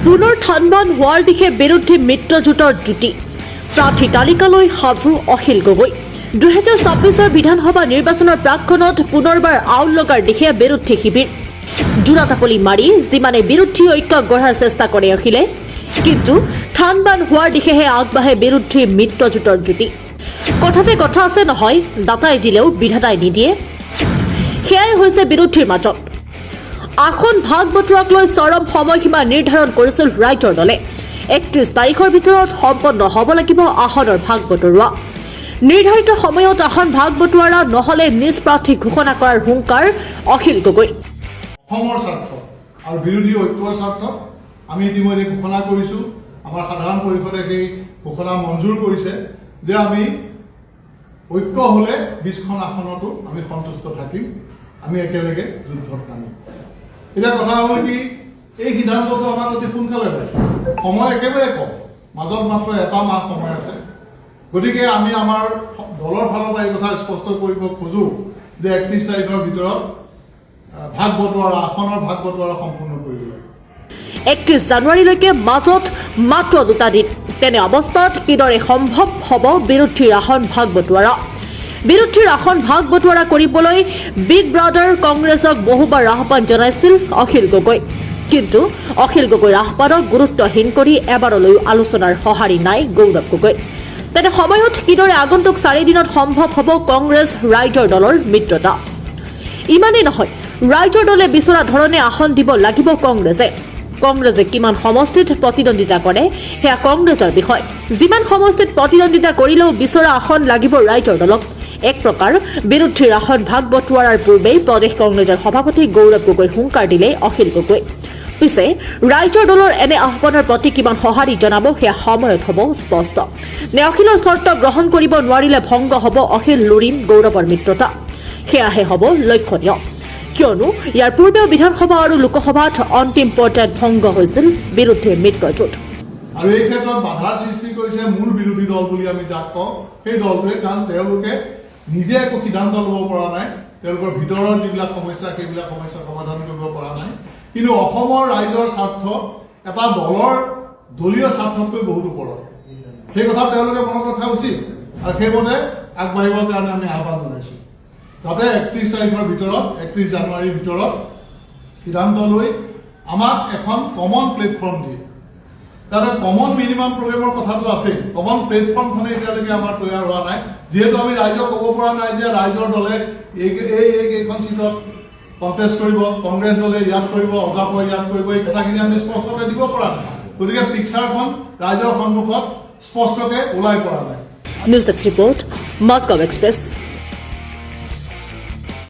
পুনৰ থানবান হোৱাৰ দিশে বিৰোধী মিত্ৰজোঁটৰ জুতি প্ৰাৰ্থী তালিকালৈ সাজু অখিল গগৈ 2026 বিধানসভা নিৰ্বাচনৰ প্ৰাকক্ষণত পুনৰবাৰ আউল লগাৰ দিশে বিৰোধী শিবিৰ জোৰাতাপলি মাৰি যিমানে বিৰোধী ঐক্য গঢ়াৰ চেষ্টা কৰে অখিলে কিন্তু থানবান হোৱাৰ দিশেহে আগবাঢ়ে বিৰোধী মিত্ৰজোঁটৰ জুতি কথাতে কথা আছে নহয় দাতাই দিলেও বিধাতাই নিদিয়ে সেয়াই হৈছে বিৰোধীৰ মাজত আসন ভাগ বটোৱাক লৈ চৰম সময়সীমা নিৰ্ধাৰণ কৰিছিল ৰাইজৰ দলে 31 তাৰিখৰ ভিতৰত সম্পন্ন হ'ব লাগিব আসনৰ ভাগ বটোৱা নিৰ্ধাৰিত সময়ত আসন ভাগ বটোৱাৰা নহলে নিজ প্ৰাৰ্থী ঘোষণা কৰাৰ হুংকাৰ অখিল গগৈ অসমৰ স্বাৰ্থ আৰু বিৰোধী ঐক্যৰ স্বাৰ্থ আমি ইতিমধ্যে ঘোষণা কৰিছোঁ আমাৰ সাধাৰণ পৰিষদে সেই ঘোষণা মঞ্জুৰ কৰিছে যে আমি ঐক্য হ'লে 20খন আসনতো আমি সন্তুষ্ট থাকিম আমি একেলগে যুদ্ধত নামিম এটা কথা হ'ল কি এই সিদ্ধান্তটো আমাৰ অতি সোনকালে হয় সময় একেবাৰে কম মাজত মাত্ৰ এটা মাহ সময় আছে গতিকে আমি আমাৰ দলৰ ফালৰ পৰা এই কথা স্পষ্ট কৰিব খোজোঁ যে 31 তাৰিখৰ ভিতৰত ভাগ বটোৱাৰা আসনৰ ভাগ বটোৱাৰা সম্পূৰ্ণ কৰিব লাগে 31 জানুৱাৰীলৈকে মাজত মাত্ৰ 2টা দিন তেনে অৱস্থাত কিদৰে সম্ভৱ হ'ব বিৰোধীৰ আসন ভাগ বটোৱাৰা বিৰোধীৰ আসন ভাগ বটোৱাৰা কৰিবলৈ বিগ ব্ৰাদাৰ কংগ্ৰেছক বহুবাৰ আহ্বান জনাইছিল অখিল গগৈ কিন্তু অখিল গগৈৰ আহ্বানক গুৰুত্বহীন কৰি এবাৰলৈও আলোচনাৰ সঁহাৰি নাই গৌৰৱ গগৈ তেনে সময়ত কিদৰে আগন্তুক 4 দিনত সম্ভৱ হ'ব কংগ্ৰেছ ৰাইজৰ দলৰ মিত্ৰতা ইমানেই নহয় ৰাইজৰ দলে বিচৰা ধৰণে আসন দিব লাগিব কংগ্ৰেছে কিমান সমষ্টিত প্ৰতিদ্বন্দ্বিতা কৰে সেয়া কংগ্ৰেছৰ বিষয় যিমান সমষ্টিত প্ৰতিদ্বন্দ্বিতা কৰিলেও বিচৰা আসন লাগিব ৰাইজৰ দলক এক প্ৰকাৰ বিৰোধীৰ আসন ভাগ বটোৱাৰাৰ পূৰ্বেই প্ৰদেশ কংগ্ৰেছৰ সভাপতি গৌৰৱ গগৈ হুংকাৰ দিলে অখিল গগৈ পিছে ৰাইজৰ দলৰ এনে আহ্বানৰ প্ৰতি কিমান সঁহাৰি জনাব সেয়া সময়ত হ'ব স্পষ্ট নে অখিলৰ চৰ্ত গ্ৰহণ কৰিব নোৱাৰিলে ভংগ হ'ব অখিল লুৰিণ গৌৰৱৰ মিত্ৰতা সেয়াহে হ'ব লক্ষণীয় কিয়নো ইয়াৰ পূৰ্বেও বিধানসভা আৰু লোকসভাত অন্তিম পৰ্যায়ত ভংগ হৈছিল বিৰোধীৰ মিত্ৰজোঁট আৰু এই ক্ষেত্ৰত বাধাৰ সৃষ্টি কৰিছে মূল বিৰোধী দল বুলি আমি যাক কওঁ সেই দলটোৱে কাৰণ তেওঁলোকে নিজে একো সিদ্ধান্ত ল'ব পৰা নাই তেওঁলোকৰ ভিতৰৰ যিবিলাক সমস্যা সেইবিলাক সমস্যা সমাধান কৰিব পৰা নাই কিন্তু অসমৰ ৰাইজৰ স্বাৰ্থ এটা দলৰ দলীয় স্বাৰ্থতকৈ বহুত ওপৰত সেই কথা তেওঁলোকে মনত ৰখা উচিত আৰু সেইমতে আগবাঢ়িবৰ কাৰণে আমি আহ্বান জনাইছোঁ যাতে 31 তাৰিখৰ ভিতৰত 31 জানুৱাৰীৰ ভিতৰত সিদ্ধান্ত লৈ আমাক এখন কমন প্লেটফৰ্ম দিয়ে তাতে কমন মিনিমাম প্ৰগ্ৰেমৰ কথাটো আছে কমন প্লেটফৰ্মখনে এতিয়ালৈকে আমাৰ তৈয়াৰ হোৱা নাই যিহেতু আমি ৰাইজক ক'ব পৰা নাই যে ৰাইজৰ দলে এইকেইখন চিটত কণ্টেষ্ট কৰিব কংগ্ৰেছ দলে ইয়াত কৰিব অজাপই ইয়াত কৰিব এই কথাখিনি আমি স্পষ্টকৈ দিব পৰা নাই গতিকে পিকচাৰখন ৰাইজৰ সন্মুখত স্পষ্টকৈ ওলাই পৰা নাই news desk report Moscow express